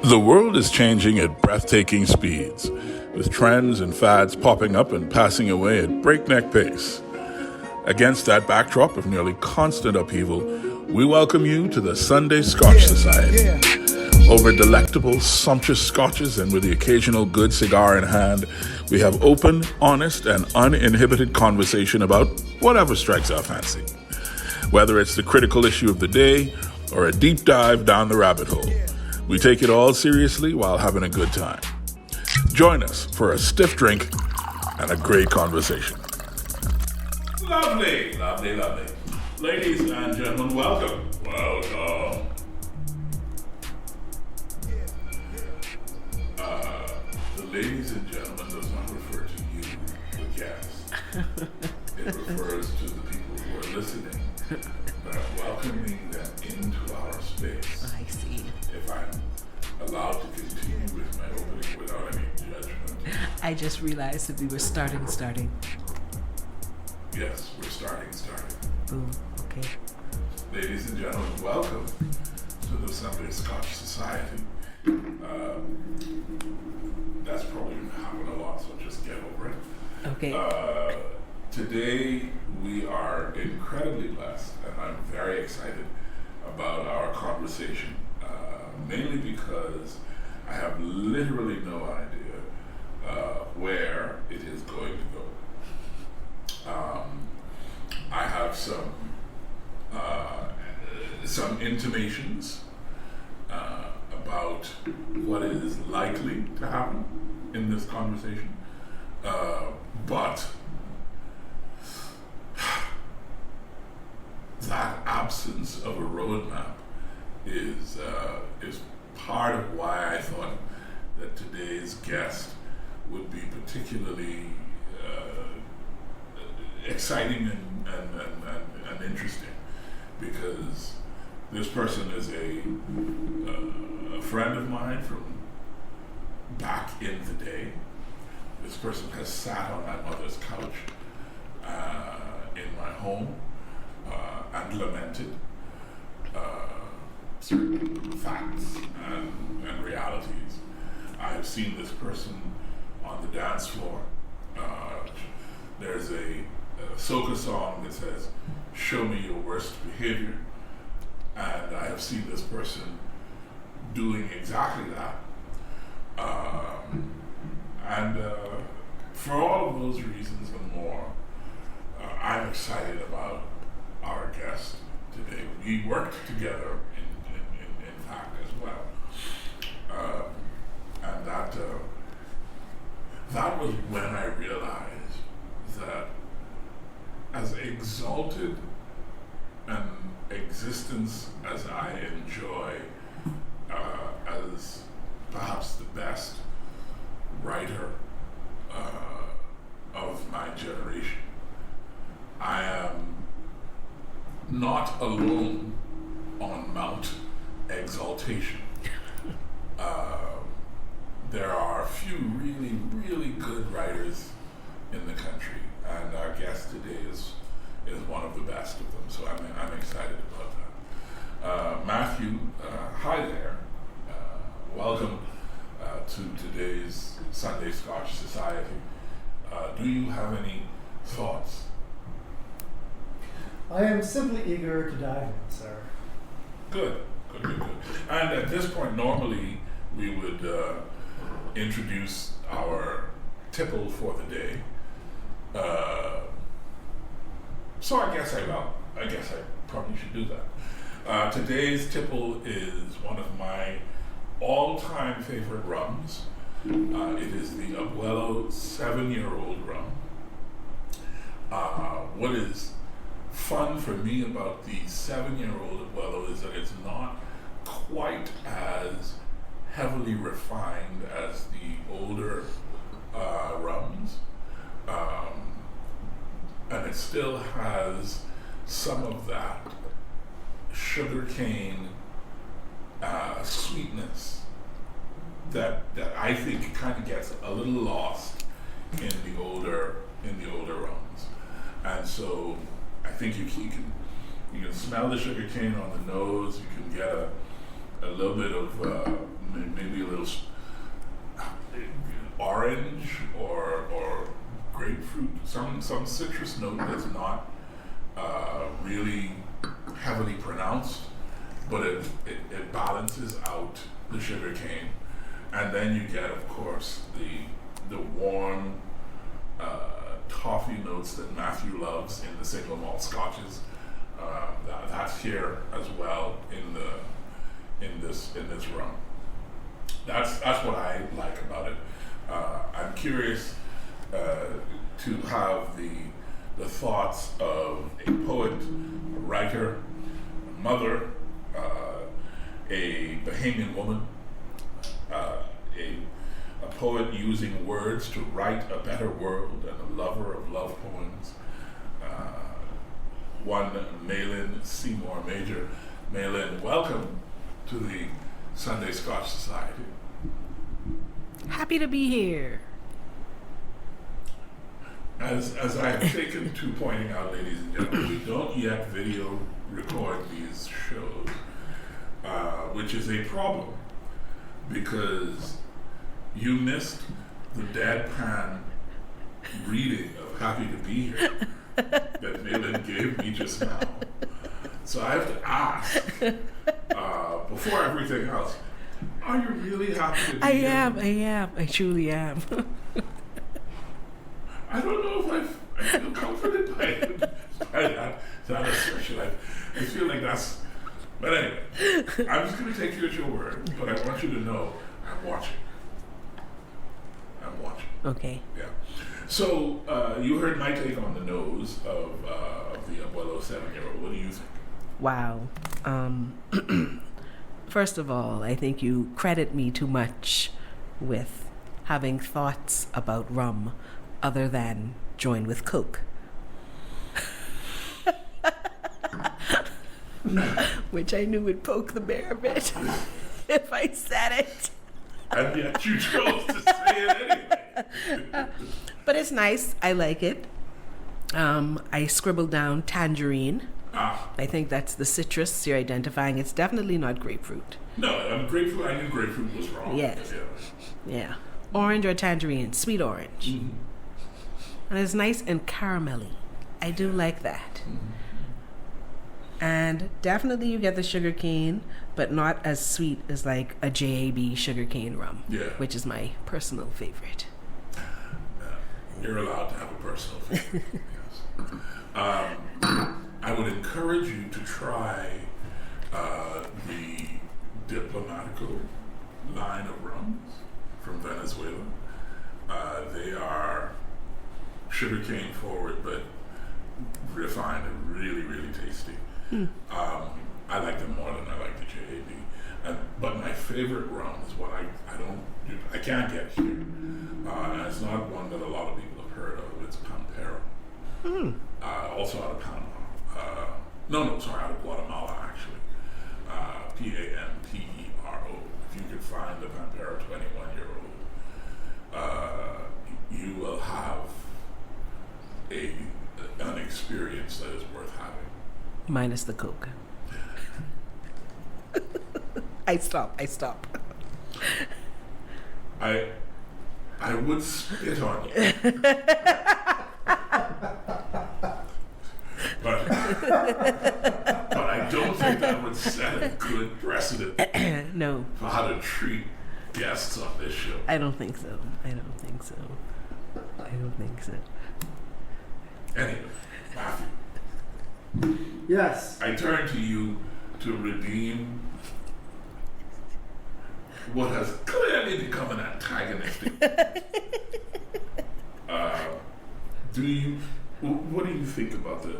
The world is changing at breathtaking speeds, with trends and fads popping up and passing away at breakneck pace. Against that backdrop of nearly constant upheaval, we welcome you to the Sunday Scotch Society. Over delectable, sumptuous scotches and with the occasional good cigar in hand, we have open, honest, and uninhibited conversation about whatever strikes our fancy. Whether it's the critical issue of the day or a deep dive down the rabbit hole, we take it all seriously while having a good time. Join us for a stiff drink and a great conversation. Lovely, lovely, lovely. Ladies and gentlemen, welcome. Welcome. The ladies and gentlemen does not refer to you, the guests. It refers to the people who are listening, welcoming them into our space. I see. If I'm allowed to continue with my opening without any judgment. I just realized that we were starting. Yes, we're starting. Boom. Okay. Ladies and gentlemen, welcome to the Sunday Scotch Society. That's probably happened a lot, so just get over it. Okay. Today we are incredibly blessed, and I'm very excited about our conversation, mainly because I have literally no idea where it is going to go. I have some intimations about what is likely to happen in this conversation, but that absence of a roadmap is part of why I thought that today's guest would be particularly exciting and interesting, because this person is a friend of mine from back in the day. This person has sat on my mother's couch in my home and lamented certain facts and realities. I have seen this person on the dance floor. There's a soca song that says, "Show me your worst behavior." And I have seen this person doing exactly that. For all of those reasons and more, I'm excited about our guest today. We worked together in fact as well. And that was when I realized that as exalted an existence as I enjoy, as perhaps the best writer of my generation, I am not alone on Mount Exaltation. There are a few really, really good writers in the country, and our guest today is one of the best of them, so I'm excited about that. Matthew, hi there. Welcome to today's Sunday Scotch Society. Do you have any thoughts? I am simply eager to dive in, sir. Good. And at this point, normally we would introduce our tipple for the day. So I guess I probably should do that. Today's tipple is one of my all-time favorite rums. It is the Abuelo 7-year-old rum. What is fun for me about the 7-year-old Abuelo is that it's not quite as heavily refined as the older rums. And it still has some of that sugarcane sweetness that I think kind of gets a little lost in the older rums. And so I think you can smell the sugarcane on the nose. You can get a little bit of maybe some citrus note that's not really heavily pronounced, but it balances out the sugar cane. And then you get, of course, the warm toffee notes that Matthew loves in the single malt scotches. That's here as well in this rum. That's what I like about it. I'm curious to have the thoughts of a poet, a writer, a mother, a Bahamian woman, a poet using words to write a better world, and a lover of love poems. One Malin Seymour Major. Malin, welcome to the Sunday Scotch Society. Happy to be here. As I have taken to pointing out, ladies and gentlemen, we don't yet video record these shows, which is a problem because you missed the deadpan reading of Happy to Be Here that Malin gave me just now. So I have to ask, before everything else, are you really happy to be here? I truly am. I don't know if I feel comforted by that assertion. I feel like that's... But anyway, I'm just going to take you at your word, but I want you to know I'm watching. Okay. Yeah. So, you heard my take on the nose of the Abuelo 7-year-old. What do you think? Wow. First of all, I think you credit me too much with having thoughts about rum other than join with Coke. Which I knew would poke the bear a bit if I said it. And yet you chose to say it anyway. But it's nice. I like it. I scribbled down tangerine. I think that's the citrus you're identifying. It's definitely not grapefruit. No, grapefruit. I knew grapefruit was wrong. Yes. Yeah. Orange or tangerine, sweet orange. Mm-hmm. And it's nice and caramelly. I do like that. Mm-hmm. And definitely you get the sugar cane, but not as sweet as like a JAB sugar cane rum, which is my personal favorite. You're allowed to have a personal favorite. Yes. I would encourage you to try the Diplomatico line of rums from Venezuela. They are sugarcane forward, but refined and really, really tasty. I like them more than I like the JAB. But my favorite rum is what I can't get here. And it's not one that a lot of people have heard of. It's Pampero. Also out of Panama. Out of Guatemala, actually. Pampero. If you could find the Pampero 21-year-old, you will have an experience that is worth having. Minus the Coke. I stop. I would spit on you. but I don't think that would set a good precedent No. for how to treat guests on this show. I don't think so. Anyway, Matthew. Yes. I turn to you to redeem what has clearly become an antagonistic. What do you think about the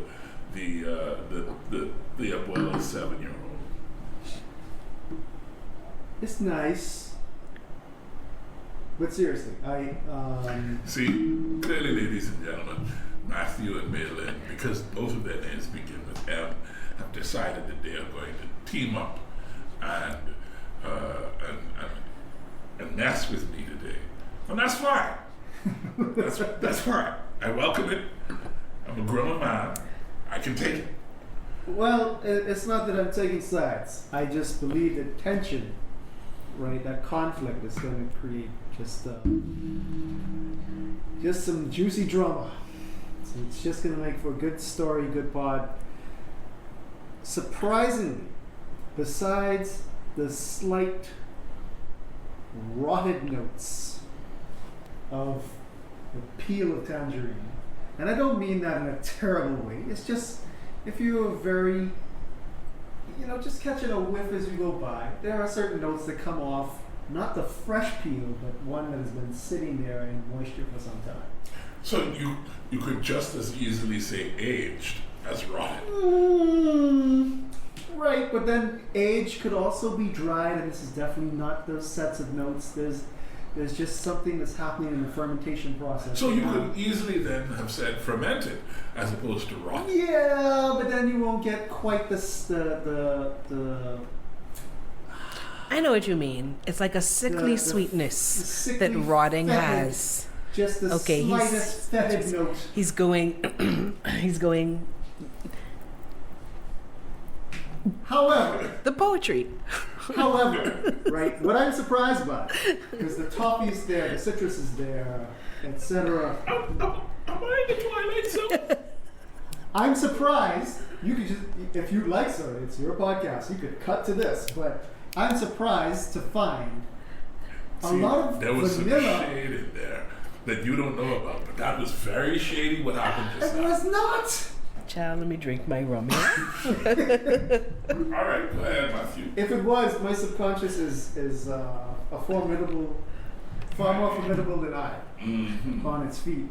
Abuelo 7-year-old? It's nice. But seriously, See, clearly, ladies and gentlemen, Matthew and Malin, because both of their names begin with M, have decided that they are going to team up and mess with me today. And that's fine. That's fine. I welcome it. I'm a grown man. I can take it. well, it's not that I'm taking sides. I just believe that tension, right, that conflict is going to create just some juicy drama. It's just going to make for a good story, good pod. Surprisingly, besides the slight rotted notes of the peel of tangerine, and I don't mean that in a terrible way, it's just if you're very, just catching a whiff as you go by, there are certain notes that come off, not the fresh peel, but one that has been sitting there in moisture for some time. So you could just as easily say aged as rotted. Right, but then age could also be dried, and this is definitely not those sets of notes. There's just something that's happening in the fermentation process. So you could easily then have said fermented as opposed to rotted. Yeah, but then you won't get quite the I know what you mean. It's like a sickly sweetness the that sickly rotting fetid, has. just the slightest fetid note. He's going. He's going. However, The poetry. However, right, what I'm surprised by, because the toffee's there, the citrus is there, etc. Am I in the Twilight Zone? I'm surprised. You could just, if you'd like, sir, it's your podcast. You could cut to this, but I'm surprised to find a lot of there was vanilla. some shade in there that you don't know about, but that was very shady. What happened just It now? was not. Child, let me drink my rum here. All right, go ahead, Matthew. If it was, my subconscious is a formidable, far more formidable than I on its feet.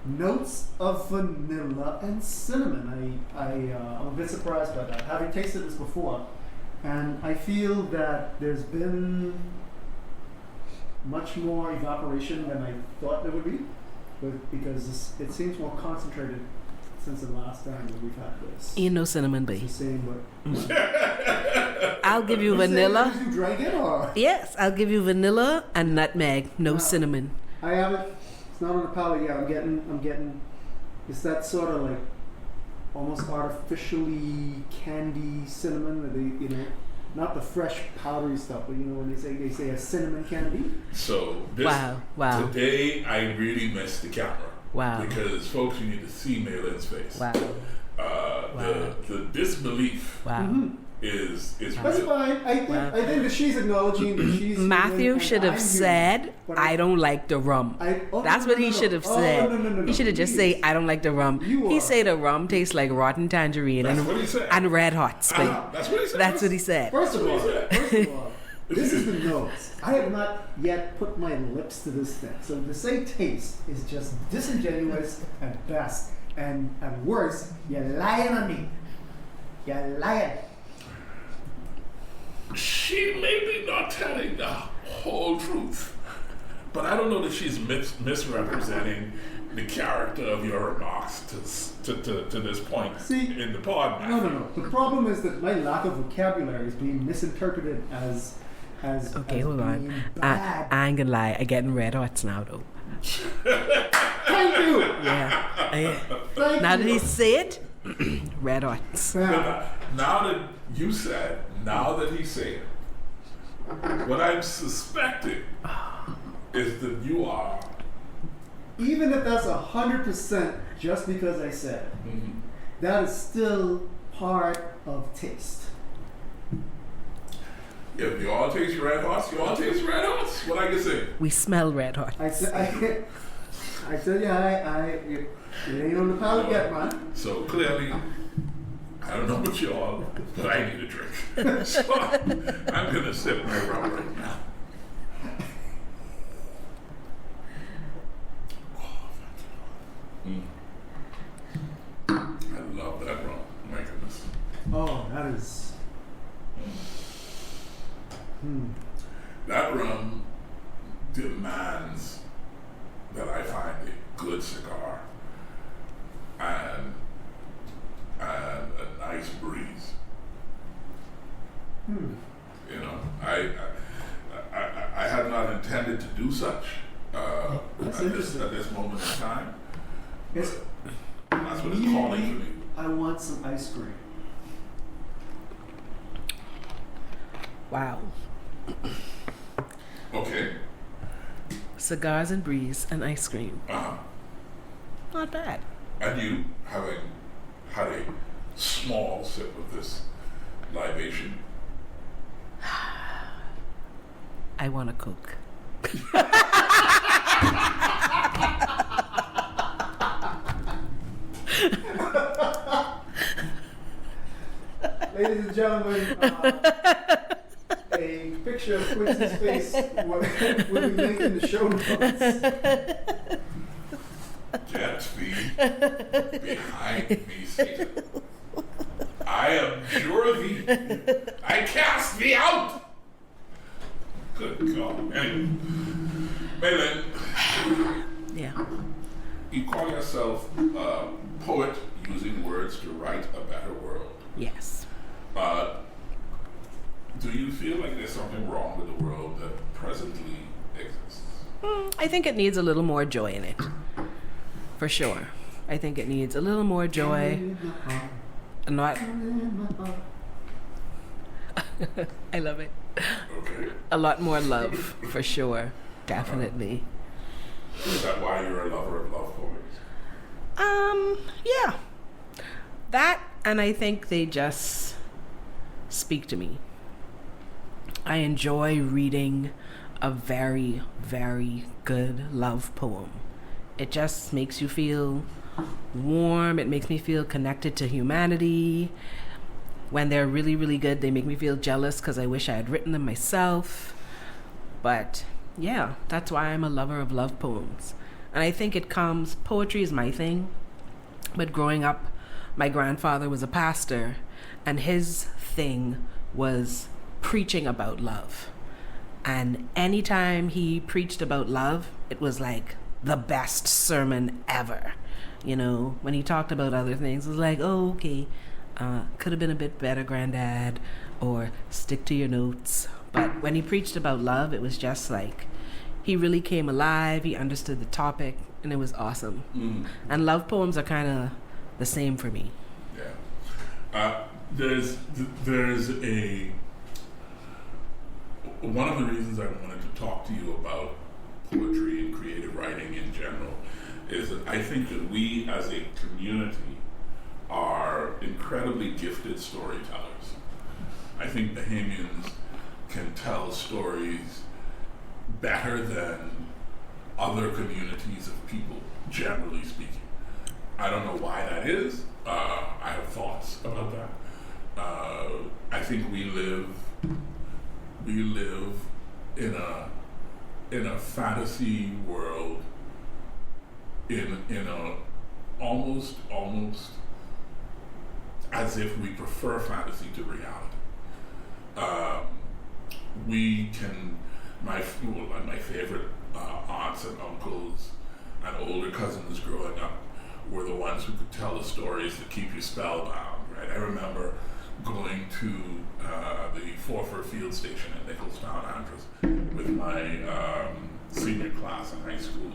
Notes of vanilla and cinnamon. I'm a bit surprised by that. Having tasted this before, and I feel that there's been much more evaporation than I thought there would be, because it seems more concentrated since the last time that we've had this. Ain't no cinnamon, It's babe. the same, but I'll give you saying vanilla. because you drank it, or Yes, I'll give you vanilla and nutmeg. No Wow. cinnamon. I haven't. It's not on the palate yet. I'm getting. It's that sort of like almost artificially candy cinnamon that they, not the fresh powdery stuff, but when they say a cinnamon candy. So this Wow. today, I really missed the camera. Wow. Because folks, you need to see Malin's face. Wow. The disbelief Wow. is That's real. fine. I think that she's acknowledging that she's. Matthew human should and have I'm said, human, but I don't like the rum. That's what he should have said. No, He should have just please. said, I don't like the rum. You He are- said the rum tastes like rotten tangerine That's what he said. and red hot. That's what he said. That's what he said. First of all, this is the nose. I have not yet put my lips to this thing. So to say taste is just disingenuous at best. And at worst, you're lying on me. You're lying. She may be not telling the whole truth, but I don't know that she's misrepresenting the character of your remarks to this point. See, in the pod. No. The problem is that my lack of vocabulary is being misinterpreted as Okay, as hold on. being bad. I ain't gonna lie. I getting red hots now, though. Thank you. Yeah. Thank Now you. that he said, red hots. Yeah. Now that he said what I'm suspecting is that you are. Even if that's 100% just because I said it, that is still part of taste. If you all taste red hots, you all taste red hots. What I can say? We smell red hot. I tell you, it ain't on the palate yet, man. So clearly, I don't know about you all, but I need a drink. So I'm gonna sip my rum right now. I love that rum. My goodness. Oh, that is. That rum demands that I find a good cigar and a nice breeze. I had not intended to do such That's at interesting. this moment in time. It's, That's what it's calling for me. I want some ice cream. Wow. Okay. Cigars and breeze and ice cream. not bad. And you, having had a small sip of this libation, I want to cook. Ladies and gentlemen, a picture of Quincy's face will be linked in the show notes. Jet speed behind me, Satan. I abjure thee. I cast thee out. Good God. Anyway, Maylin, Yeah. you call yourself a poet using words to write a better world. Yes. Do you feel like there's something wrong with the world that presently exists? I think it needs a little more joy in it. For sure. I think it needs a little more joy. Not. I love it. Okay. A lot more love, for sure. Definitely. Is that why you're a lover of love poems? Yeah. That, and I think they just speak to me. I enjoy reading a very, very good love poem. It just makes you feel warm. It makes me feel connected to humanity. When they're really, really good, they make me feel jealous because I wish I had written them myself. But yeah, that's why I'm a lover of love poems. And I think poetry is my thing. But growing up, my grandfather was a pastor, and his thing was preaching about love. And anytime he preached about love, it was like the best sermon ever. You know, when he talked about other things, it was like, oh, okay, could have been a bit better, Granddad, or stick to your notes. But when he preached about love, it was just like, he really came alive, he understood the topic, and it was awesome. And love poems are kind of the same for me. Yeah. There's one of the reasons I wanted to talk to you about poetry and creative writing in general is that I think that we as a community are incredibly gifted storytellers. I think Bahamians can tell stories better than other communities of people, generally speaking. I don't know why that is. I have thoughts about that. I think we live in a fantasy world, in a almost as if we prefer fantasy to reality. My favorite aunts and uncles and older cousins growing up were the ones who could tell the stories that keep you spellbound, right? I remember going to the Forfar Field Station at Nicholstown, Andros, with my senior class in high school,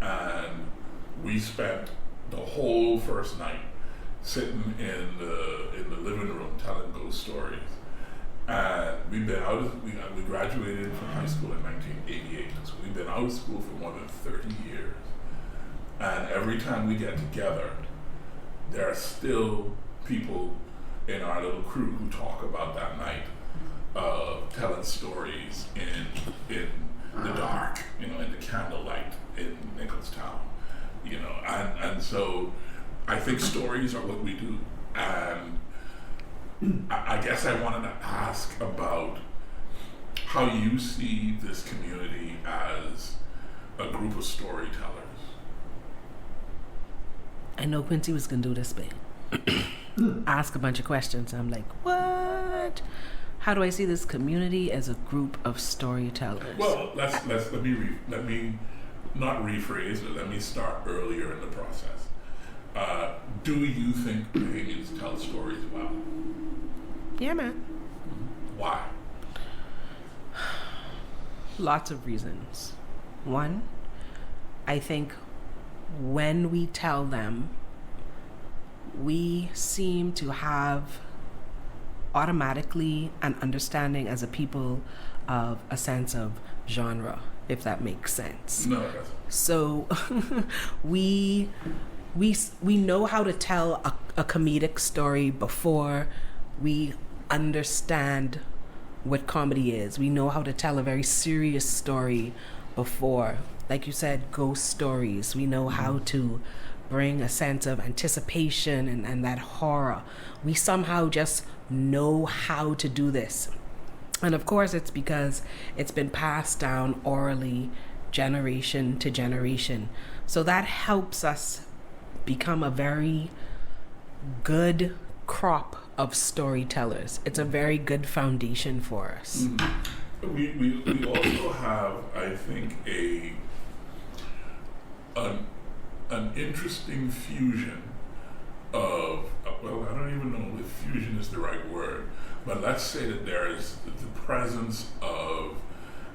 and we spent the whole first night sitting in the living room telling ghost stories. And we graduated from high school in 1988, so we've been out of school for more than 30 years. And every time we get together, there are still people in our little crew who talk about that night, telling stories in the dark, in the candlelight in Nicholstown, and so I think stories are what we do. And I guess I wanted to ask about how you see this community as a group of storytellers. I know Quincy was going to do this, babe. Ask a bunch of questions. I'm like, what? How do I see this community as a group of storytellers? Well, let me not rephrase, but let me start earlier in the process. Do you think Bahamians tell stories well? Yeah, man. Why? Lots of reasons. One, I think when we tell them, we seem to have automatically an understanding as a people of a sense of genre if that makes sense. No, it doesn't. So we know how to tell a comedic story before we understand what comedy is. We know how to tell a very serious story before, like you said, ghost stories. We know how to bring a sense of anticipation and that horror. We somehow just know how to do this. And of course, it's because it's been passed down orally, generation to generation. So that helps us become a very good crop of storytellers. It's a very good foundation for us. We also have, I think, an interesting fusion of, well, I don't even know if fusion is the right word, but let's say that there is the presence of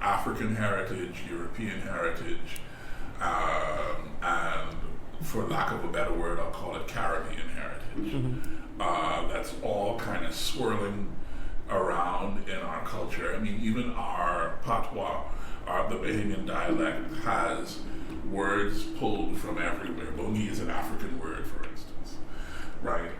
African heritage, European heritage, and for lack of a better word, I'll call it Caribbean heritage. That's all kind of swirling around in our culture. I mean, even our patois, the Bahamian dialect, has words pulled from everywhere. Bongi is an African word, for instance, right?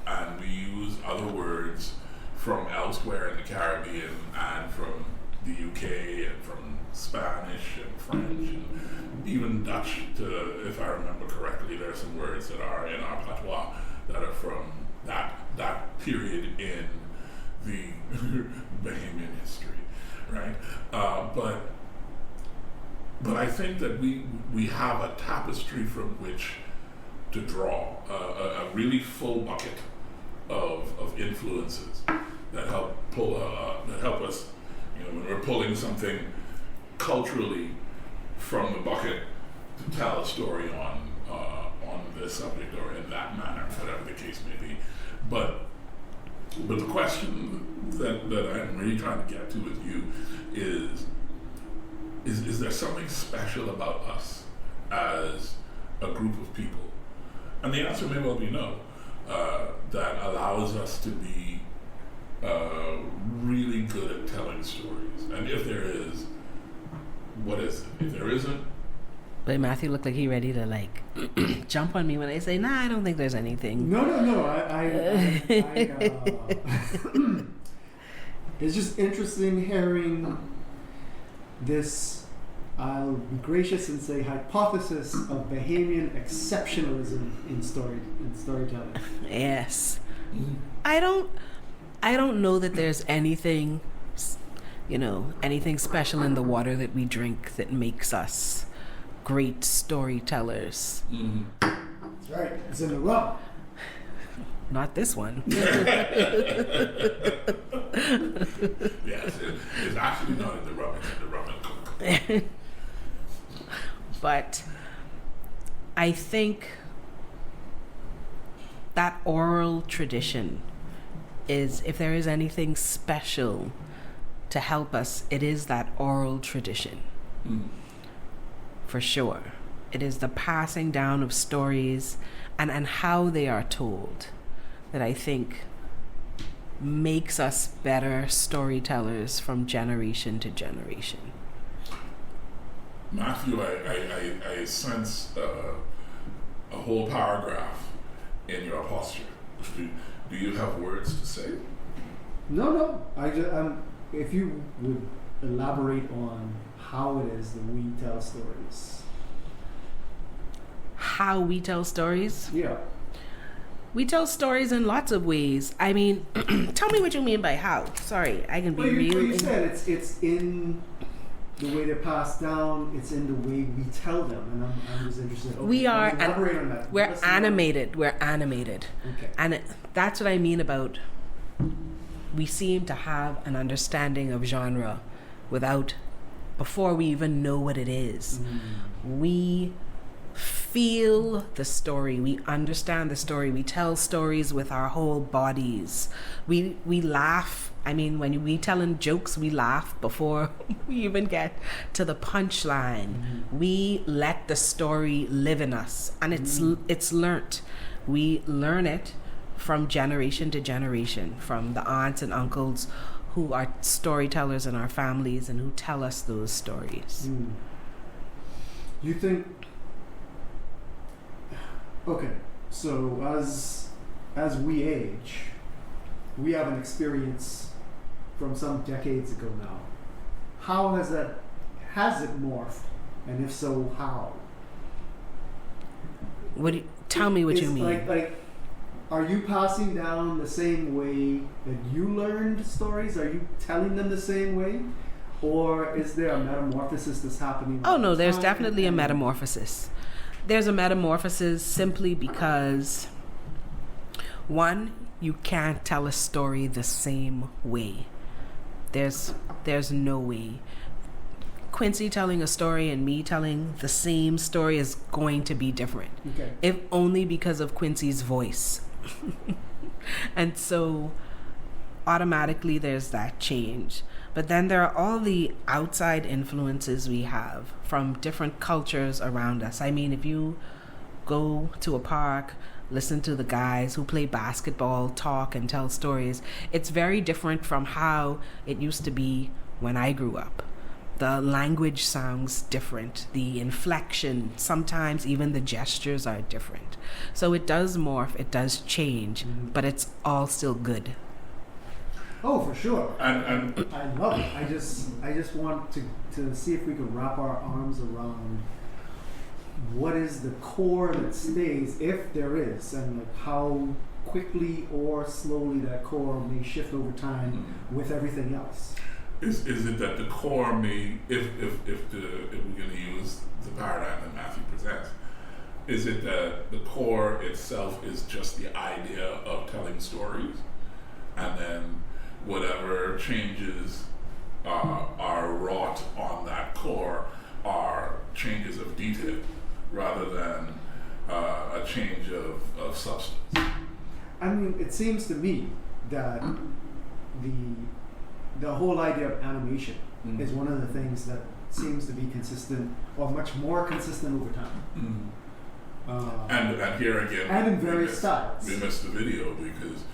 And we use other words from elsewhere in the Caribbean and from the UK and from Spanish and French and even Dutch, if I remember correctly. There are some words that are in our patois that are from that period in the Bahamian history, right? But I think that we have a tapestry from which to draw a really full bucket of influences that help us, when we're pulling something culturally from the bucket to tell a story on this subject or in that manner, whatever the case may be. But the question that I'm really trying to get to with you is there something special about us as a group of people? And the answer may well be no. That allows us to be really good at telling stories. And if there is, what is it? If there isn't, but Matthew looked like he ready to jump on me when I say, nah, I don't think there's anything. No. It's just interesting hearing this, I'll be gracious and say, hypothesis of Bahamian exceptionalism in storytelling. Yes. I don't know that there's anything, anything special in the water that we drink that makes us great storytellers. That's right. It's in the rum. Not this one. Yes, it's actually not in the rum, it's in the rum and coke. But I think that oral tradition is, if there is anything special to help us, it is that oral tradition. For sure. It is the passing down of stories and how they are told that I think makes us better storytellers from generation to generation. Matthew, I sense a whole paragraph in your posture. Do you have words to say? No. I just if you would elaborate on how it is that we tell stories. How we tell stories? Yeah. We tell stories in lots of ways. I mean, tell me what you mean by how. Sorry, I can be real. You said it's in the way they're passed down. It's in the way we tell them, and I'm just interested. Okay, we are. Elaborate on that. We're animated. We're animated. Okay. And that's what I mean about. We seem to have an understanding of genre before we even know what it is. We feel the story, we understand the story, we tell stories with our whole bodies. We laugh. I mean, when we telling jokes, we laugh before we even get to the punchline. We let the story live in us, and it's learnt. We learn it from generation to generation, from the aunts and uncles who are storytellers in our families and who tell us those stories. You think? Okay, so as we age, we have an experience from some decades ago now. How has it morphed, and if so, how? Tell me what you mean. Like, are you passing down the same way that you learned stories? Are you telling them the same way? Or is there a metamorphosis that's happening? Oh, no, there's definitely a metamorphosis. There's a metamorphosis simply because, one, you can't tell a story the same way. There's no way. Quincy telling a story and me telling the same story is going to be different. Okay. If only because of Quincy's voice. And so automatically there's that change. But then there are all the outside influences we have from different cultures around us. I mean, if you go to a park, listen to the guys who play basketball talk and tell stories, it's very different from how it used to be when I grew up. The language sounds different. The inflection, sometimes even the gestures are different. So it does morph, it does change, but it's all still good. Oh, for sure. And I love it. I just want to see if we can wrap our arms around what is the core that stays, if there is, and like how quickly or slowly that core may shift over time with everything else. Is it that the core may, if we're going to use the paradigm that Matthew presents, is it that the core itself is just the idea of telling stories, and then whatever changes are wrought on that core are changes of detail rather than a change of substance? I mean, it seems to me that the whole idea of animation is one of the things that seems to be consistent, or much more consistent over time. And here again, and in various styles. We missed the video because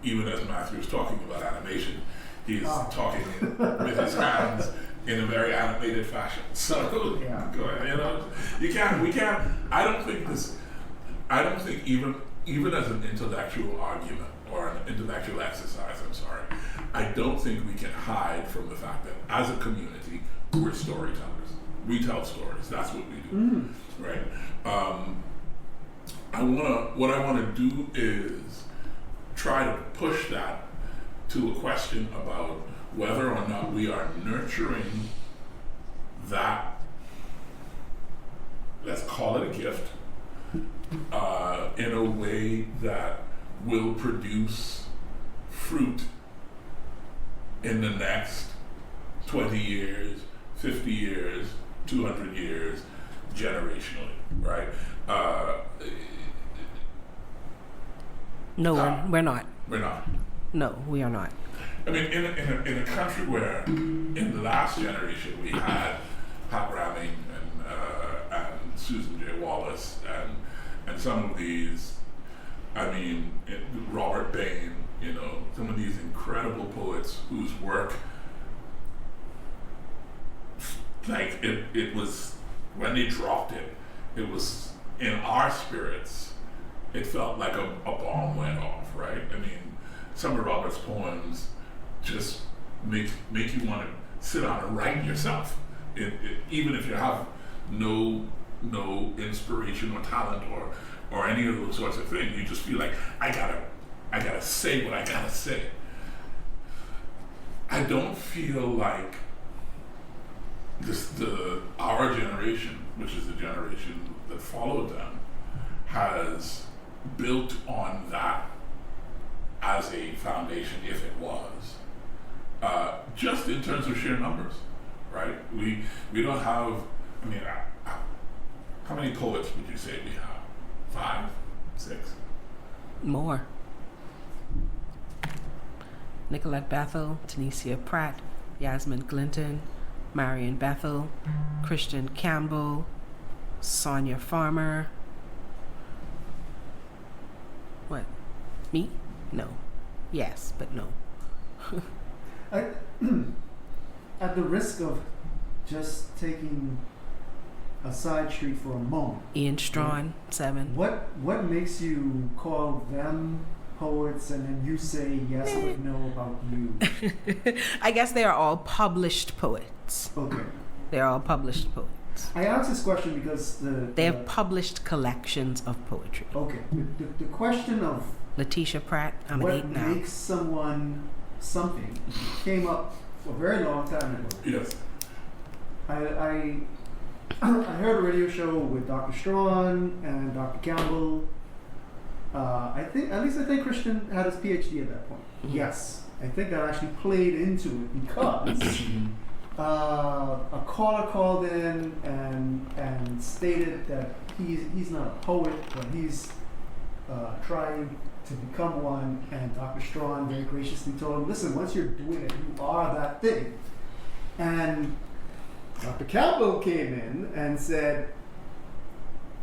even as Matthew was talking about animation, he's talking with his hands in a very animated fashion. So yeah. Go ahead. We can't. I don't think even as an intellectual argument or an intellectual exercise, I don't think we can hide from the fact that as a community, we're storytellers. We tell stories. That's what we do, right? What I want to do is try to push that to a question about whether or not we are nurturing that, let's call it a gift, in a way that will produce fruit in the next 20 years, 50 years, 200 years, generationally, right? No, we're not. We're not. No, we are not. I mean, in a country where in the last generation we had Pat Ramming and Susan J. Wallace and some of these, I mean, Robert Bain, some of these incredible poets whose work, like it was, when they dropped it, it was in our spirits, it felt like a bomb went off, right? I mean, some of Robert's poems just make you want to sit down and write yourself. Even if you have no inspiration or talent or any of those sorts of things, you just feel like I gotta say what I gotta say. I don't feel like our generation, which is the generation that followed them, has built on that as a foundation, if it was, just in terms of sheer numbers, right? We don't have, I mean, how many poets would you say we have? 5, 6? More. Nicolette Bethel, Tanisha Pratt, Yasmin Glinton, Marion Bethel, Christian Campbell, Sonia Farmer. What? Me? No. Yes, but no. I, at the risk of just taking a side street for a moment, Ian Strawn, 7. what makes you call them poets and then you say yes but no about you? I guess they are all published poets. Okay. They're all published poets. I asked this question because They have published collections of poetry. Okay. The question of Letitia Pratt, I'm an what 8 now. makes someone something came up a very long time ago. Yes. I heard a radio show with Dr. Strawn and Dr. Campbell. I think Christian had his PhD at that point. Mhm. Yes, I think that actually played into it because a caller called in and stated that he's not a poet, but he's trying to become one. And Dr. Strawn very graciously told him, "Listen, once you're doing it, you are that thing." And Dr. Campbell came in and said,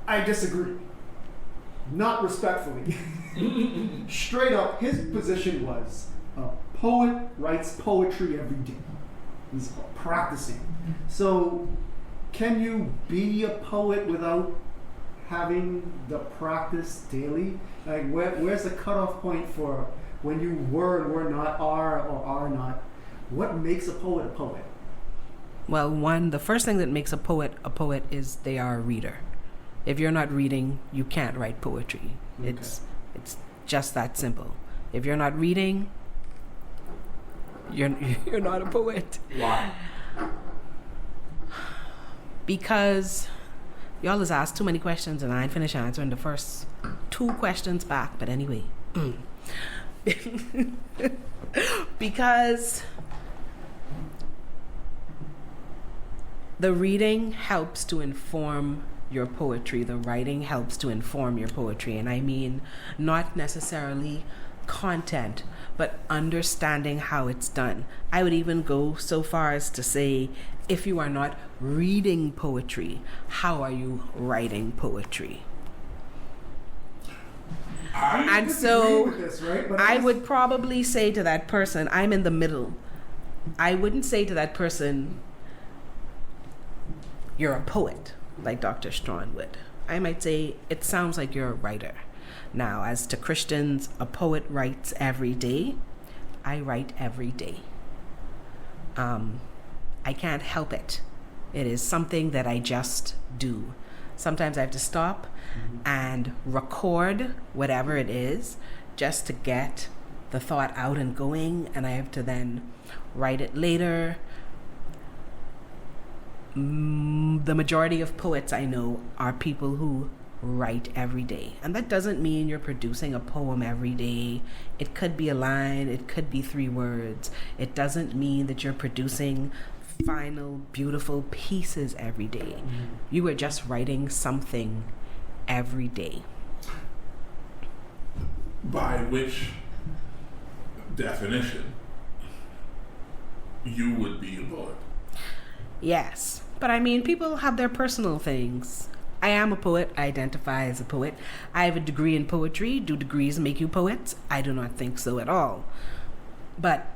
"I disagree." Not respectfully. Straight up, his position was a poet writes poetry every day. He's practicing. So, can you be a poet without having the practice daily? Like, where's the cutoff point for when you were and were not, are or are not? What makes a poet a poet? Well, the first thing that makes a poet is they are a reader. If you're not reading, you can't write poetry. Okay. It's just that simple. If you're not reading, you're not a poet. Why? Because y'all has asked too many questions and I ain't finished answering the first 2 questions back. But anyway, because the reading helps to inform your poetry. The writing helps to inform your poetry. And I mean not necessarily content, but understanding how it's done. I would even go so far as to say, if you are not reading poetry, how are you writing poetry? And so with this, right? But I would probably say to that person, I'm in the middle. I wouldn't say to that person, you're a poet, like Dr. Strawn would. I might say, it sounds like you're a writer. Now, as to Christians, a poet writes every day. I write every day. I can't help it. It is something that I just do. Sometimes I have to stop and record whatever it is just to get the thought out and going, and I have to then write it later. The majority of poets I know are people who write every day. And that doesn't mean you're producing a poem every day. It could be a line, it could be 3 words. It doesn't mean that you're producing final, beautiful pieces every day. You are just writing something every day. By which definition, you would be a poet. Yes. But I mean, people have their personal things. I am a poet. I identify as a poet. I have a degree in poetry. Do degrees make you poets? I do not think so at all. But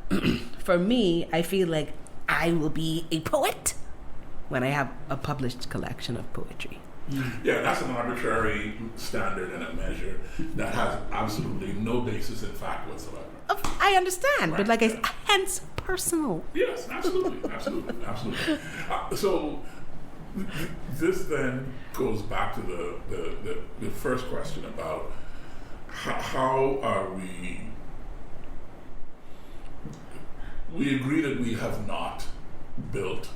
for me, I feel like I will be a poet when I have a published collection of poetry. Yeah, that's an arbitrary standard and a measure that has absolutely no basis in fact whatsoever. I understand, but Right, like yeah. hence personal. Yes, absolutely. So this then goes back to the first question about how are we agree that we have not built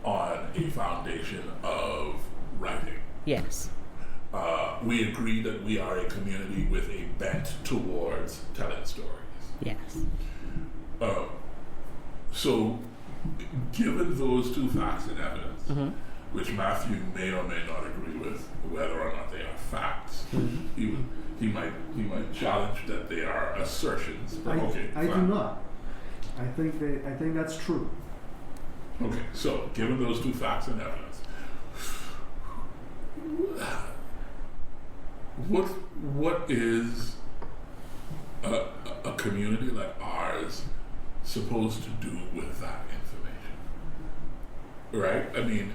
on a foundation of writing. Yes. We agree that we are a community with a bent towards telling stories. Yes. So, given those 2 facts and evidence, which Matthew may or may not agree with, whether or not they are facts, he might challenge that they are assertions. But I do not. I think that's true. Okay, so given those 2 facts and evidence, what is a community like ours supposed to do with that information? Right? I mean,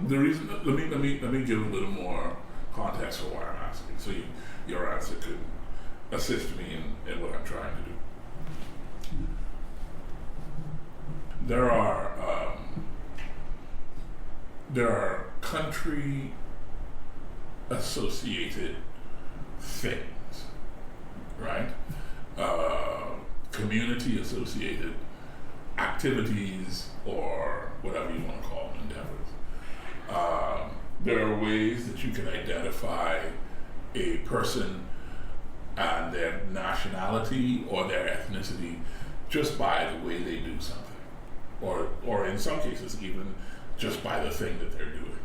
the reason. Let me give a little more context for why I'm asking, so your answer could assist me in what I'm trying to do. There are country associated things, right? Community associated activities, or whatever you want to call them, endeavors. There are ways that you can identify a person and their nationality or their ethnicity just by the way they do something, or in some cases even just by the thing that they're doing.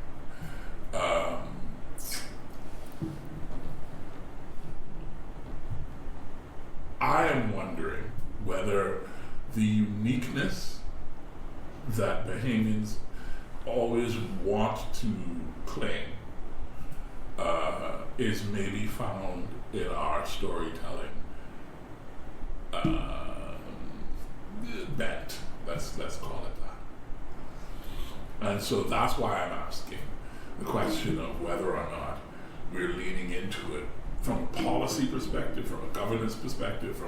I am wondering whether the uniqueness that Bahamians always want to claim is maybe found in our storytelling bent. Let's call it that. And so that's why I'm asking the question of whether or not we're leaning into it from a policy perspective, from a governance perspective,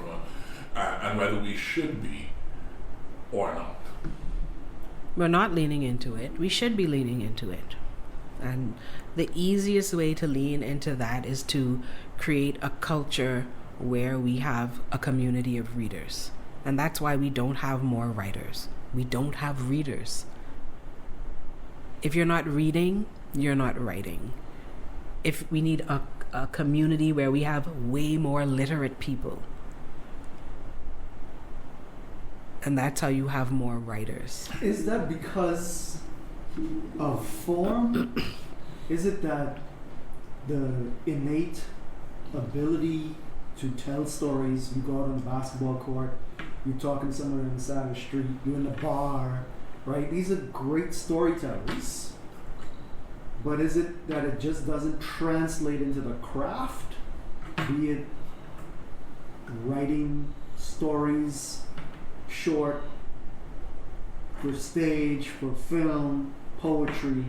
and whether we should be or not. We're not leaning into it. We should be leaning into it. And the easiest way to lean into that is to create a culture where we have a community of readers. And that's why we don't have more writers. We don't have readers. If you're not reading, you're not writing. If we need a community where we have way more literate people. And that's how you have more writers. Is that because of form? Is it that the innate ability to tell stories, you go out on the basketball court, you're talking somewhere on the side of the street, you're in the bar, right? These are great storytellers. But is it that it just doesn't translate into the craft? Be it writing stories, short, for stage, for film, poetry.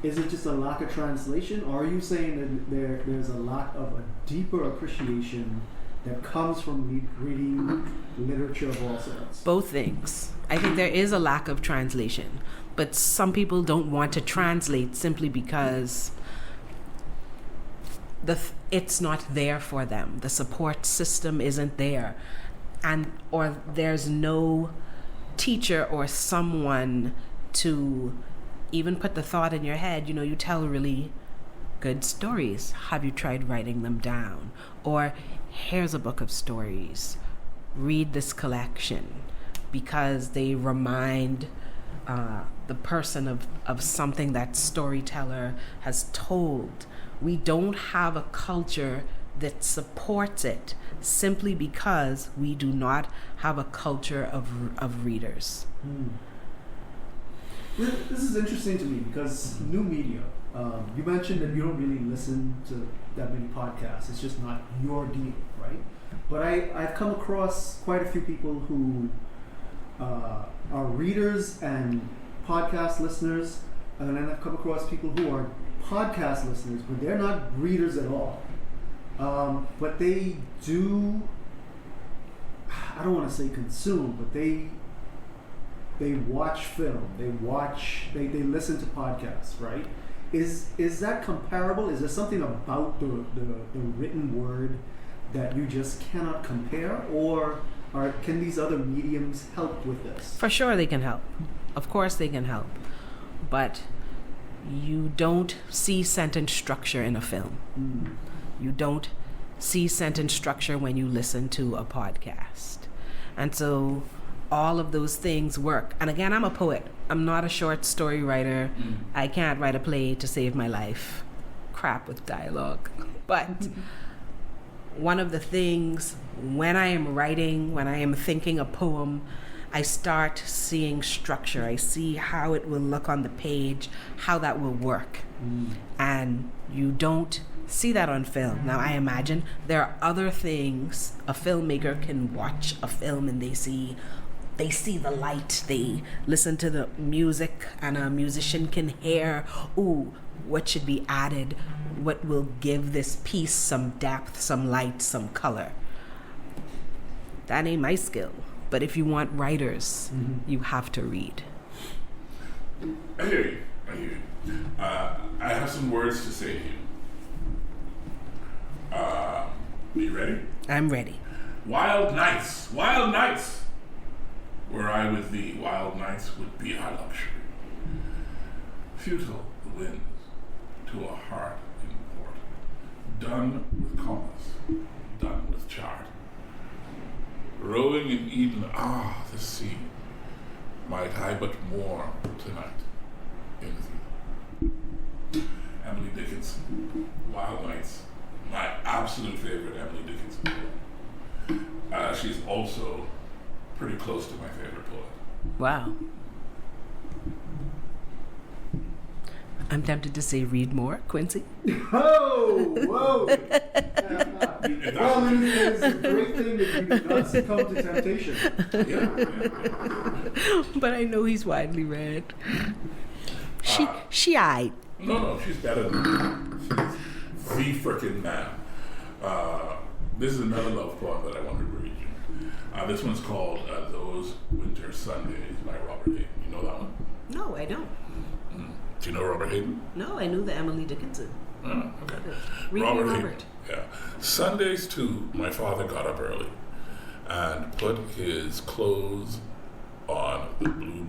Is it just a lack of translation? Or are you saying that there's a lack of a deeper appreciation that comes from reading literature of all sorts? Both things. I think there is a lack of translation, but some people don't want to translate simply because it's not there for them. The support system isn't there, or there's no teacher or someone to even put the thought in your head. You tell really good stories. Have you tried writing them down? Or here's a book of stories. Read this collection, because they remind the person of something that storyteller has told. We don't have a culture that supports it simply because we do not have a culture of readers. This is interesting to me because new media, you mentioned that you don't really listen to that many podcasts. It's just not your deal, right? But I've come across quite a few people who are readers and podcast listeners, and then I've come across people who are podcast listeners, but they're not readers at all. But they do, I don't want to say consume, but they watch film, they listen to podcasts, right? Is that comparable? Is there something about the written word that you just cannot compare, or can these other mediums help with this? For sure they can help. Of course they can help. But you don't see sentence structure in a film. You don't see sentence structure when you listen to a podcast. And so all of those things work. And again, I'm a poet. I'm not a short story writer. I can't write a play to save my life. Crap with dialogue. But one of the things when I am writing, when I am thinking a poem, I start seeing structure. I see how it will look on the page, how that will work. And you don't see that on film. Now, I imagine there are other things. A filmmaker can watch a film and they see they see the light, they listen to the music, and a musician can hear, ooh, what should be added, what will give this piece some depth, some light, some color. That ain't my skill. But if you want writers, you have to read. I hear you. I have some words to say to you. Are you ready? I'm ready. Wild nights. Were I with thee, wild nights would be our luxury. Futile the winds to a heart in port. Done with compass, done with chart. Rowing in Eden, the sea. Might I but mourn tonight in thee. Emily Dickinson, Wild Nights, my absolute favorite Emily Dickinson poem. She's also pretty close to my favorite poet. Wow. I'm tempted to say read more, Quincy. Whoa! Well, it is a great thing that you do not succumb to temptation. Yeah. But I know he's widely read. She aight. No, she's better than me. She's the frickin' man. This is another love poem that I wanted to read you. This one's called Those Winter Sundays by Robert Hayden. You know that one? No, I don't. Do you know Robert Hayden? No, I knew the Emily Dickinson. Oh, okay. Read Robert me Hayden. Robert. Yeah. Sundays too, my father got up early and put his clothes on in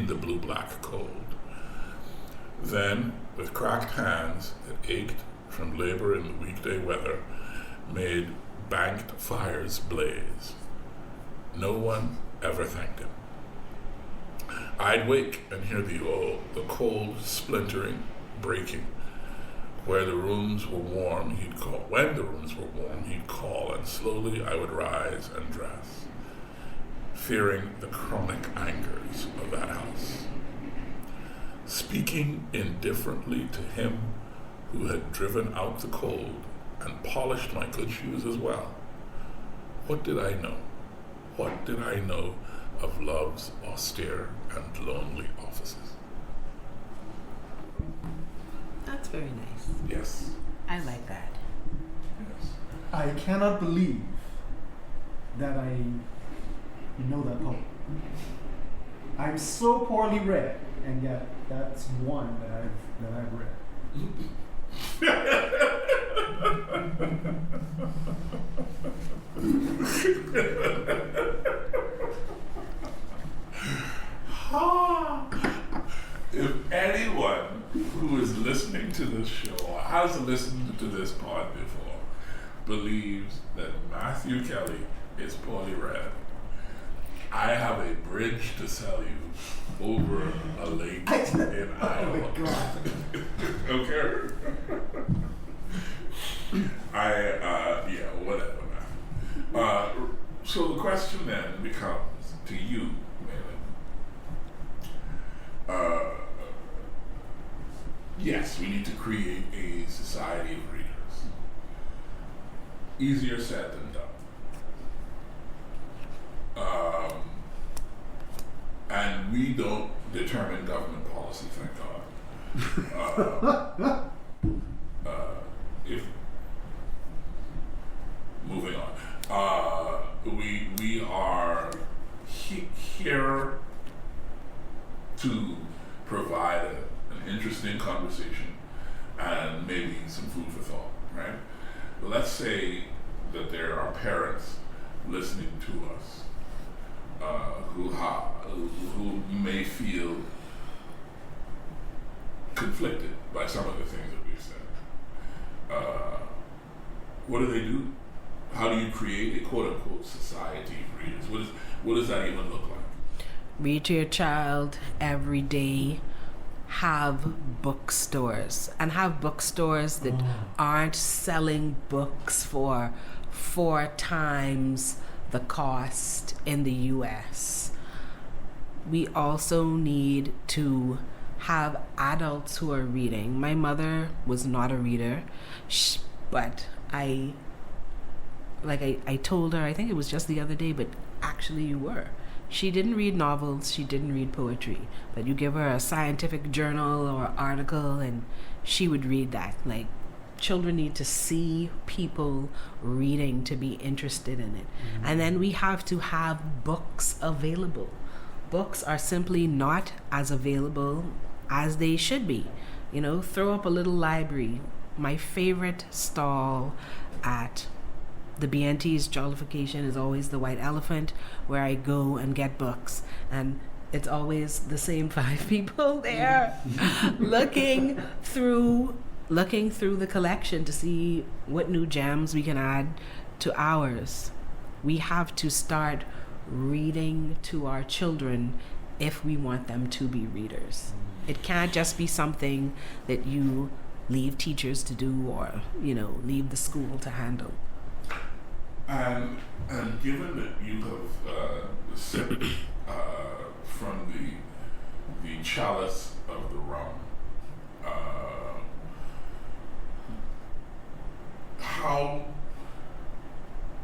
the blue-black cold. Then, with cracked hands that ached from labor in the weekday weather, made banked fires blaze. No one ever thanked him. I'd wake and hear the cold splintering, breaking. When the rooms were warm, he'd call, and slowly I would rise and dress, fearing the chronic angers of that house. Speaking indifferently to him who had driven out the cold and polished my good shoes as well. What did I know? What did I know of love's austere and lonely offices? That's very nice. Yes. I like that. Yes. I cannot believe that I know that poem. I'm so poorly read, and yet that's one that I've read. If anyone who is listening to this show or has listened to this pod before believes that Matthew Kelly is poorly read, I have a bridge to sell you over a lake in Iowa. Oh my God. Okay? Whatever, man. So the question then becomes to you, Malin. Yes, we need to create a society of readers. Easier said than done. And we don't determine government policy, thank God. If moving on, we are here to provide an interesting conversation and maybe some food for thought, right? But let's say that there are parents listening to us who may feel conflicted by some of the things that we've said. What do? How do you create a quote-unquote society of readers? What does that even look like? Read to your child every day. Have bookstores, and have bookstores that aren't selling books for 4 times the cost in the US. We also need to have adults who are reading. My mother was not a reader, but I told her, I think it was just the other day, but actually you were. She didn't read novels, she didn't read poetry, but you give her a scientific journal or article and she would read that. Like, children need to see people reading to be interested in it. And then we have to have books available. Books are simply not as available as they should be. You know, throw up a little library. My favorite stall at the BNT's Jollification is always the White Elephant, where I go and get books. And it's always the same 5 people there looking through the collection to see what new gems we can add to ours. We have to start reading to our children if we want them to be readers. It can't just be something that you leave teachers to do or, you know, leave the school to handle. And given that you have sipped from the chalice of the rum, how?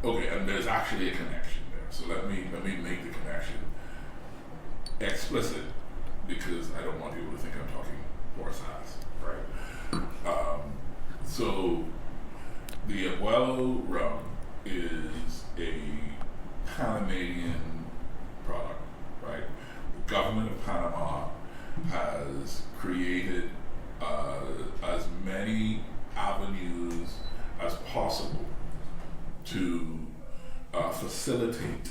Okay, and there's actually a connection there. So let me make the connection explicit, because I don't want people to think I'm talking horse ass, right? So the Abuelo rum is a Panamanian product, right? The government of Panama has created as many avenues as possible to facilitate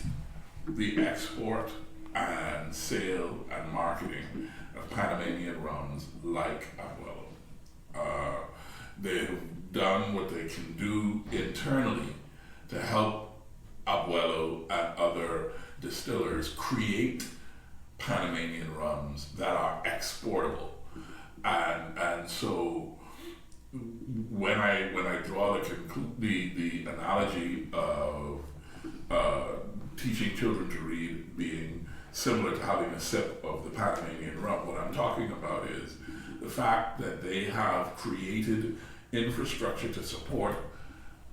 the export and sale and marketing of Panamanian rums like Abuelo. They've done what they can do internally to help Abuelo and other distillers create Panamanian rums that are exportable. And so when I draw the analogy of teaching children to read being similar to having a sip of the Panamanian rum, what I'm talking about is the fact that they have created infrastructure to support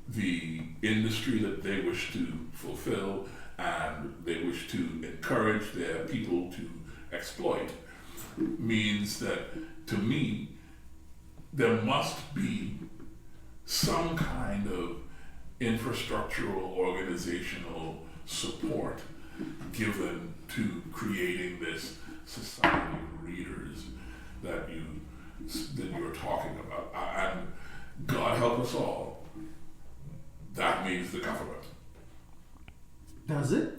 the industry that they wish to fulfill and they wish to encourage their people to exploit, means that, to me, there must be some kind of infrastructural, organizational support given to creating this society of readers that you're talking about. And God help us all, that means the government. Does it?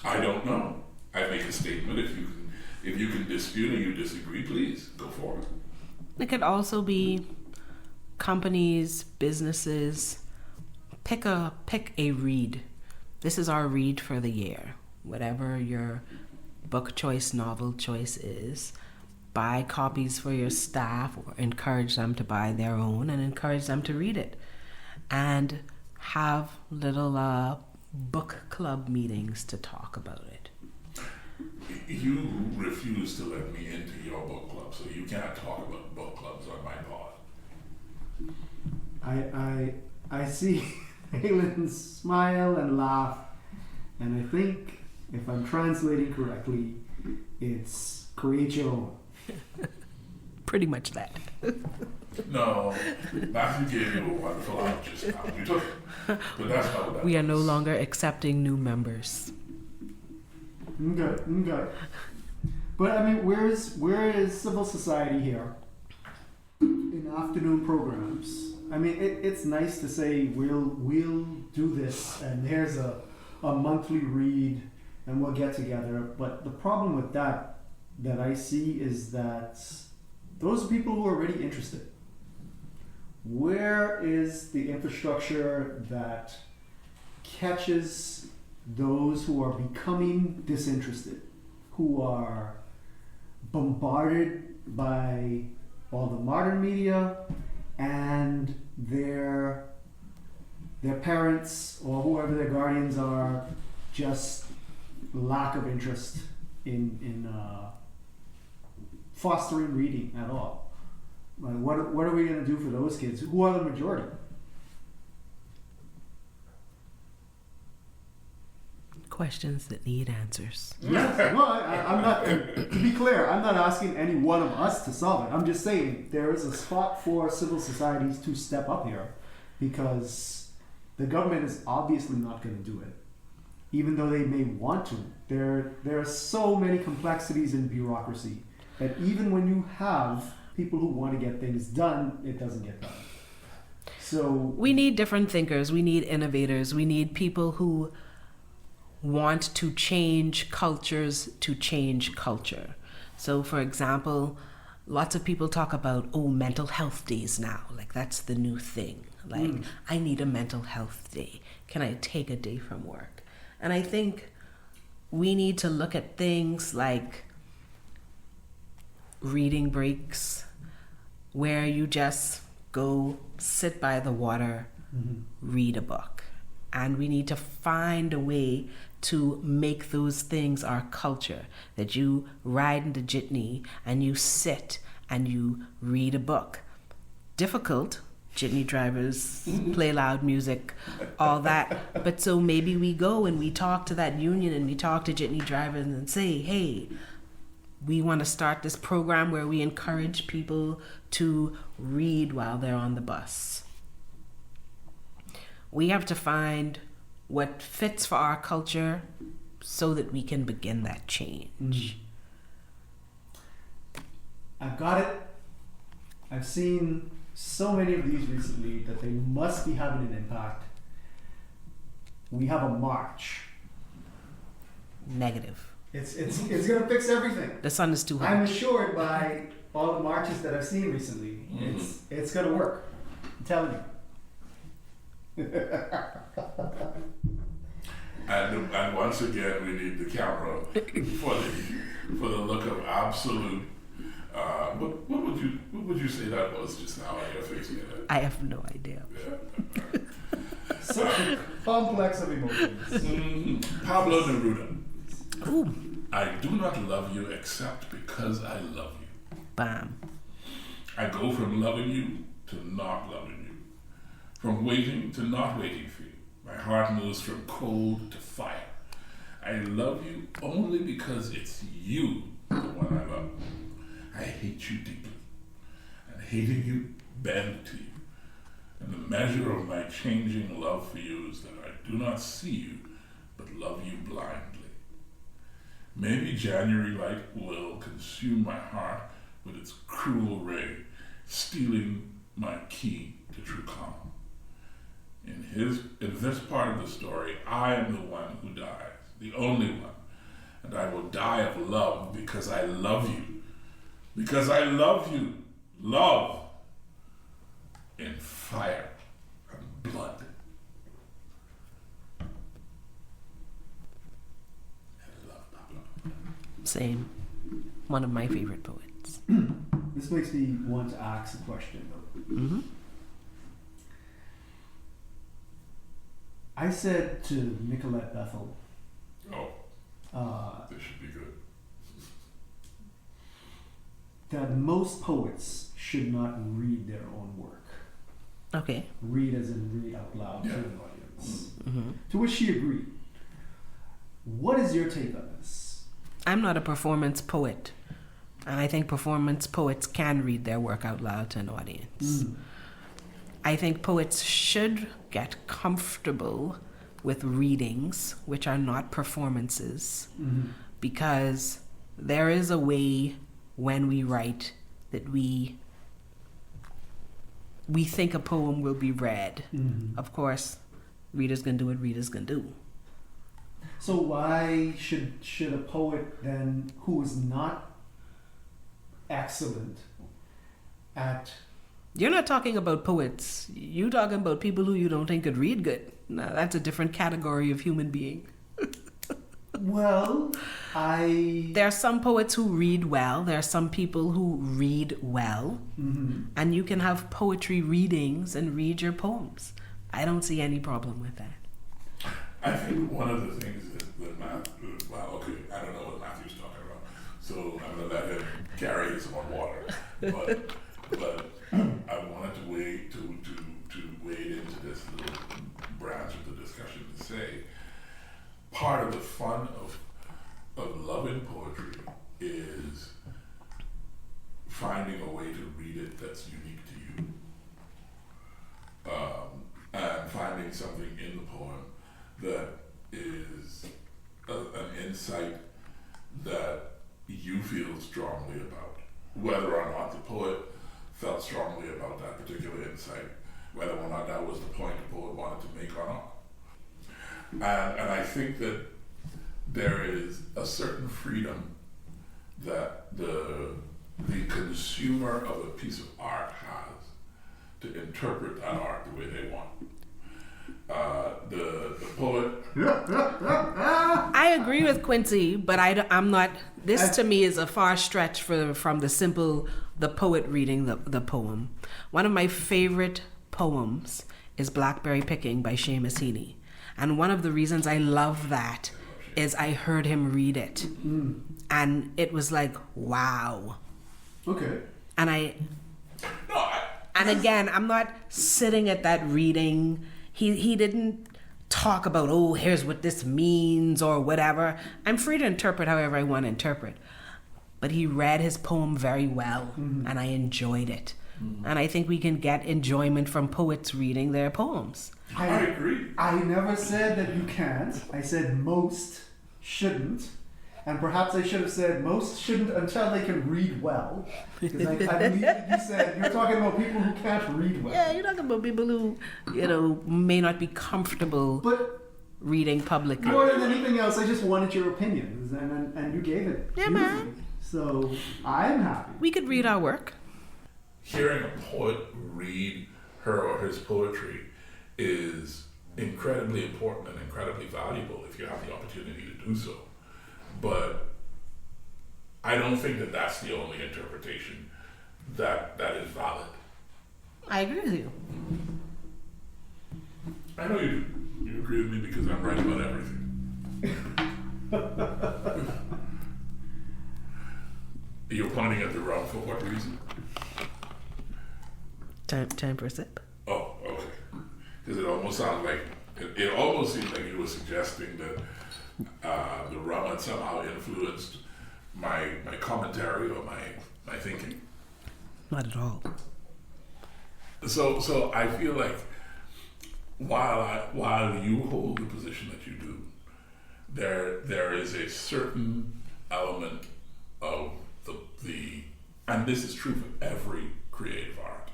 I don't know. I make a statement. If you can dispute or you disagree, please go forward. It could also be companies, businesses. Pick a read. This is our read for the year. Whatever your book choice, novel choice is, buy copies for your staff or encourage them to buy their own and encourage them to read it. And have little book club meetings to talk about it. You refuse to let me into your book club, so you can't talk about book clubs on my pod. I see Halen smile and laugh, and I think if I'm translating correctly, it's create your own. Pretty much that. No, Matthew gave you a wonderful out just now. You took it, but that's not what that We are no was. longer accepting new members. Okay. But I mean, where is civil society here in afternoon programs? I mean, it's nice to say we'll do this, and here's a monthly read, and we'll get together. But the problem with that I see is that those are people who are already interested. Where is the infrastructure that catches those who are becoming disinterested, who are bombarded by all the modern media and their parents or whoever their guardians are just lack of interest in fostering reading at all? Like, what are we going to do for those kids? Who are the majority? Questions that need answers. Yes, well, I'm not, to be clear, I'm not asking any one of us to solve it. I'm just saying there is a spot for civil societies to step up here because the government is obviously not going to do it, even though they may want to. There are so many complexities in bureaucracy that even when you have people who want to get things done, it doesn't get done. So we need different thinkers. We need innovators. We need people who want to change cultures to change culture. So, for example, lots of people talk about, mental health days now. Like, that's the new thing. Like, I need a mental health day. Can I take a day from work? And I think we need to look at things like reading breaks, where you just go sit by the water, read a book. And we need to find a way to make those things our culture, that you ride in the jitney and you sit and you read a book. Difficult, jitney drivers play loud music, all that. But so maybe we go and we talk to that union and we talk to jitney drivers and say, hey, we want to start this program where we encourage people to read while they're on the bus. We have to find what fits for our culture so that we can begin that change. I've got it. I've seen so many of these recently that they must be having an impact. We have a march. Negative. It's going to fix everything. The sun is too hot. I'm assured by all the marches that I've seen recently, it's going to work. I'm telling you. And once again, we need the camera for the look of absolute. What would you say that was just now? You're facing it. I have no idea. Yeah. Such a complex of emotions. Pablo Neruda. Ooh. I do not love you except because I love you. Bam. I go from loving you to not loving you, from waiting to not waiting for you. My heart moves from cold to fire. I love you only because it's you, the one I love. I hate you deeply, and hating you bend to you. And the measure of my changing love for you is that I do not see you, but love you blindly. Maybe January light will consume my heart with its cruel ray, stealing my key to true calm. In this part of the story, I am the one who dies, the only one, and I will die of love because I love you. Because I love you. Love in fire and blood. I love Pablo. Same. One of my favorite poets. This makes me want to ask a question, though. Mm-hmm. I said to Nicolette Bethel, This should be good. that most poets should not read their own work. Okay. Read as in read out loud to an audience. Mm-hmm. To which she agreed. What is your take on this? I'm not a performance poet, and I think performance poets can read their work out loud to an audience. I think poets should get comfortable with readings, which are not performances, because there is a way when we write that we think a poem will be read. Of course, readers gonna do what readers gonna do. So why should a poet then, who is not excellent at... You're not talking about poets. You're talking about people who you don't think could read good. Now, that's a different category of human being. Well, There are some poets who read well. There are some people who read well. And you can have poetry readings and read your poems. I don't see any problem with that. I think one of the things that I don't know what Matthew's talking about, so I'm going to let him carry his own water. But I wanted to wade into this little branch of the discussion to say, part of the fun of loving poetry is finding a way to read it that's unique to you. And finding something in the poem that is an insight that you feel strongly about, whether or not the poet felt strongly about that particular insight, whether or not that was the point the poet wanted to make or not. And I think that there is a certain freedom that the consumer of a piece of art has to interpret that art the way they want. The poet. I agree with Quincy, but I'm not. This to me is a far stretch from the poet reading the poem. One of my favorite poems is Blackberry Picking by Seamus Heaney. And one of the reasons I love that is I heard him read it. Mm. And it was like, wow. Okay. And again, I'm not sitting at that reading. He didn't talk about, oh, here's what this means or whatever. I'm free to interpret however I want to interpret. But he read his poem very well, and I enjoyed it. Mm-hmm. And I think we can get enjoyment from poets reading their poems. I agree. I never said that you can't. I said most shouldn't. And perhaps I should have said most shouldn't until they can read well. Because I believe that you said you're talking about people who can't read well. Yeah, you're talking about people who, may not be comfortable reading publicly. More than anything else, I just wanted your opinions, and you gave it. Yeah, man. So I'm happy. We could read our work. Hearing a poet read her or his poetry is incredibly important and incredibly valuable if you have the opportunity to do so. But I don't think that that's the only interpretation that is valid. I agree with you. I know you do. You agree with me because I'm right about everything. You're pointing at the wrong for what reason? Time for a sip. Oh, okay. Because it almost sounds like it almost seems like you were suggesting that the rum had somehow influenced my commentary or my thinking. Not at all. So I feel like while you hold the position that you do, there is a certain element of the and this is true for every creative art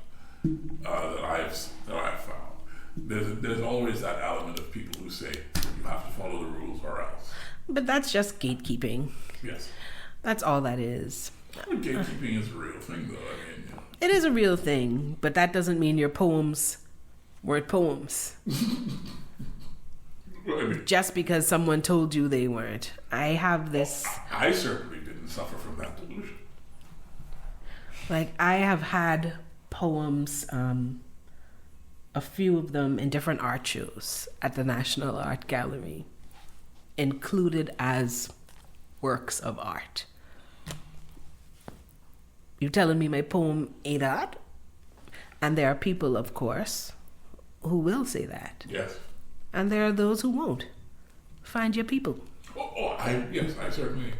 that I've found. There's always that element of people who say you have to follow the rules or else. But that's just gatekeeping. Yes. That's all that is. Well, gatekeeping is a real thing, though. I mean, It is a real thing, but that doesn't mean your poems weren't poems. Well, I mean, just because someone told you they weren't. I have this. I certainly didn't suffer from that delusion. Like, I have had poems, a few of them in different art shows at the National Art Gallery, included as works of art. You telling me my poem ain't art? And there are people, of course, who will say that. Yes. And there are those who won't. Find your people. Yes, I certainly.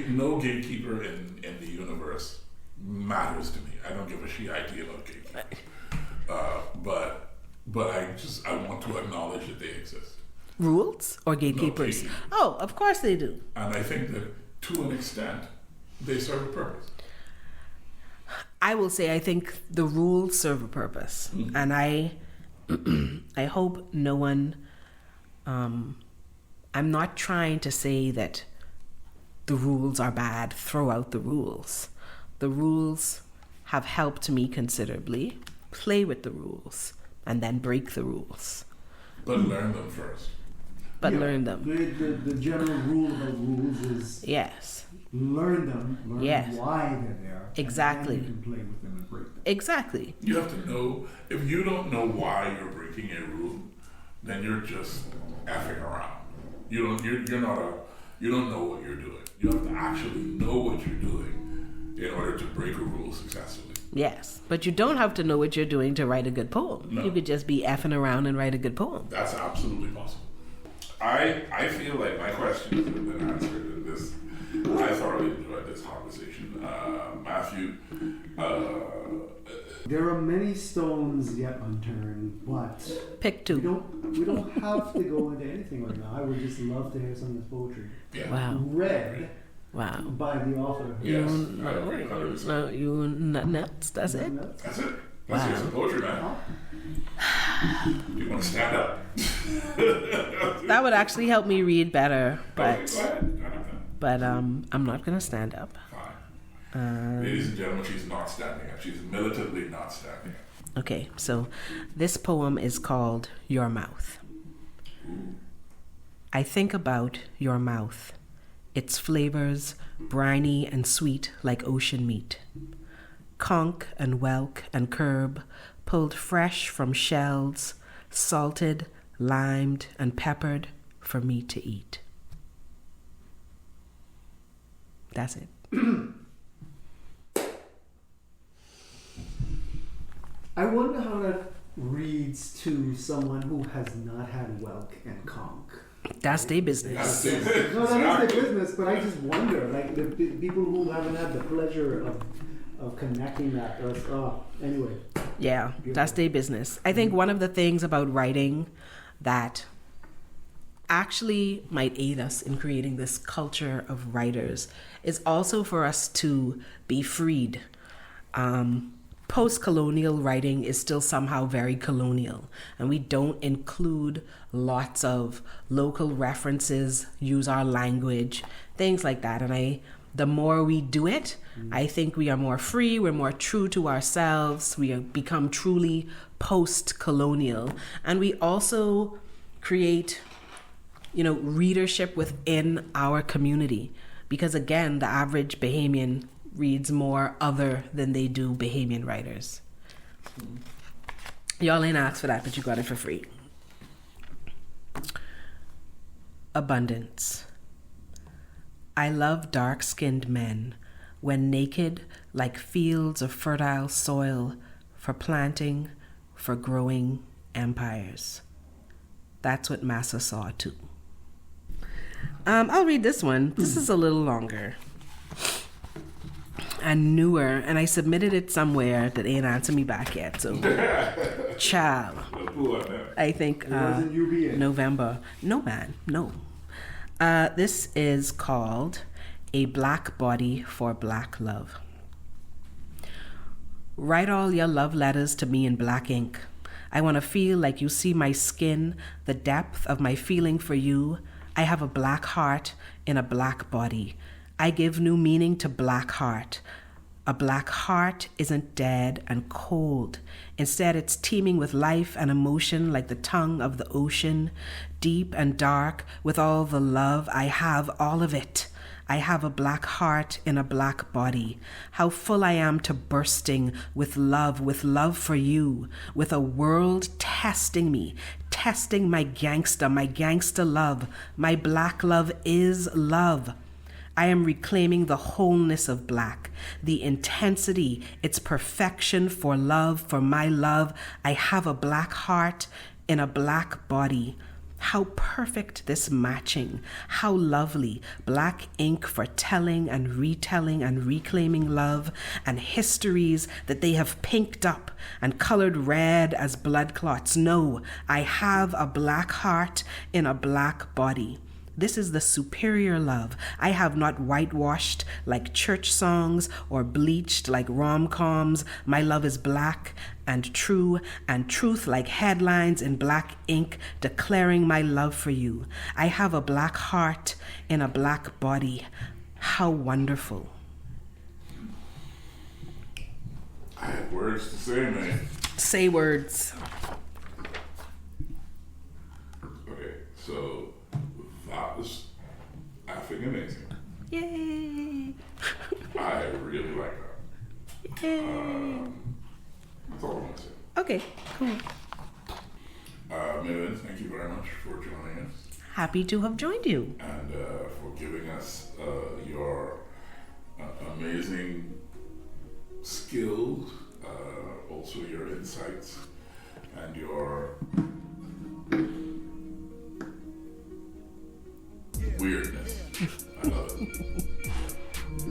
No gatekeeper in the universe matters to me. I don't give a shit idea about gatekeepers. But I want to acknowledge that they exist. Rules or gatekeepers? No, oh, of course they do. And I think that to an extent, they serve a purpose. I will say I think the rules serve a purpose. Mm-hmm. And I hope no one, I'm not trying to say that the rules are bad, throw out the rules. The rules have helped me considerably. Play with the rules and then break the rules. But learn them first. Learn them. The general rule about rules is yes. Learn them, learn why they're there. Exactly. And then you can play with them and break them. Exactly. You have to know, if you don't know why you're breaking a rule, then you're just effing around. You don't know what you're doing. You have to actually know what you're doing in order to break a rule successfully. Yes, but you don't have to know what you're doing to write a good poem. No. You could just be effing around and write a good poem. That's absolutely possible. I feel like my questions have been answered in this. I thoroughly enjoyed this conversation. Matthew, there are many stones yet unturned, but Pick two. we don't have to go into anything right now. I would just love to hear some of this poetry. yeah. Wow. Read Wow. by the author. Yes, You, I agree 100%. no, you nuts. That's it. That's it. Let's hear some poetry, man. You want to stand up? That would actually help me read better, Okay, but go ahead. I'm not gonna stand up. Fine. Ladies and gentlemen, she's not standing up. She's militantly not standing up. Okay, so this poem is called Your Mouth. I think about your mouth, its flavors briny and sweet like ocean meat. Conch and whelk and curb pulled fresh from shells, salted, limed, and peppered for me to eat. That's it. I wonder how that reads to someone who has not had whelk and conch. That's their business. No, that is their business, but I just wonder, like the people who haven't had the pleasure of connecting that. Anyway. Yeah, that's their business. I think one of the things about writing that actually might aid us in creating this culture of writers is also for us to be freed. Post-colonial writing is still somehow very colonial, and we don't include lots of local references, use our language, things like that. And the more we do it, I think we are more free, we're more true to ourselves, we become truly post-colonial, and we also create, readership within our community. Because again, the average Bahamian reads more other than they do Bahamian writers. Y'all ain't asked for that, but you got it for free. Abundance. I love dark-skinned men when naked like fields of fertile soil for planting, for growing empires. That's what Massa saw too. I'll read this one. This is a little longer and newer, and I submitted it somewhere that ain't answered me back yet. So, child, I think November. No, man, no. This is called A Black Body for Black Love. Write all your love letters to me in black ink. I want to feel like you see my skin, the depth of my feeling for you. I have a black heart in a black body. I give new meaning to black heart. A black heart isn't dead and cold. Instead, it's teeming with life and emotion like the tongue of the ocean, deep and dark with all the love. I have all of it. I have a black heart in a black body. How full I am to bursting with love for you, with a world testing me, testing my gangster love. My black love is love. I am reclaiming the wholeness of black, the intensity, its perfection for love, for my love. I have a black heart in a black body. How perfect this matching, how lovely. Black ink for telling and retelling and reclaiming love and histories that they have pinked up and colored red as blood clots. No, I have a black heart in a black body. This is the superior love. I have not whitewashed like church songs or bleached like rom-coms. My love is black and true and truth like headlines in black ink declaring my love for you. I have a black heart in a black body. How wonderful. I have words to say, man. Say words. Okay, so that was effing amazing. Yay! I really like that. Yay! That's all I want to say. Okay, cool. Maylin, thank you very much for joining us. Happy to have joined you. And for giving us your amazing skills, also your insights, and your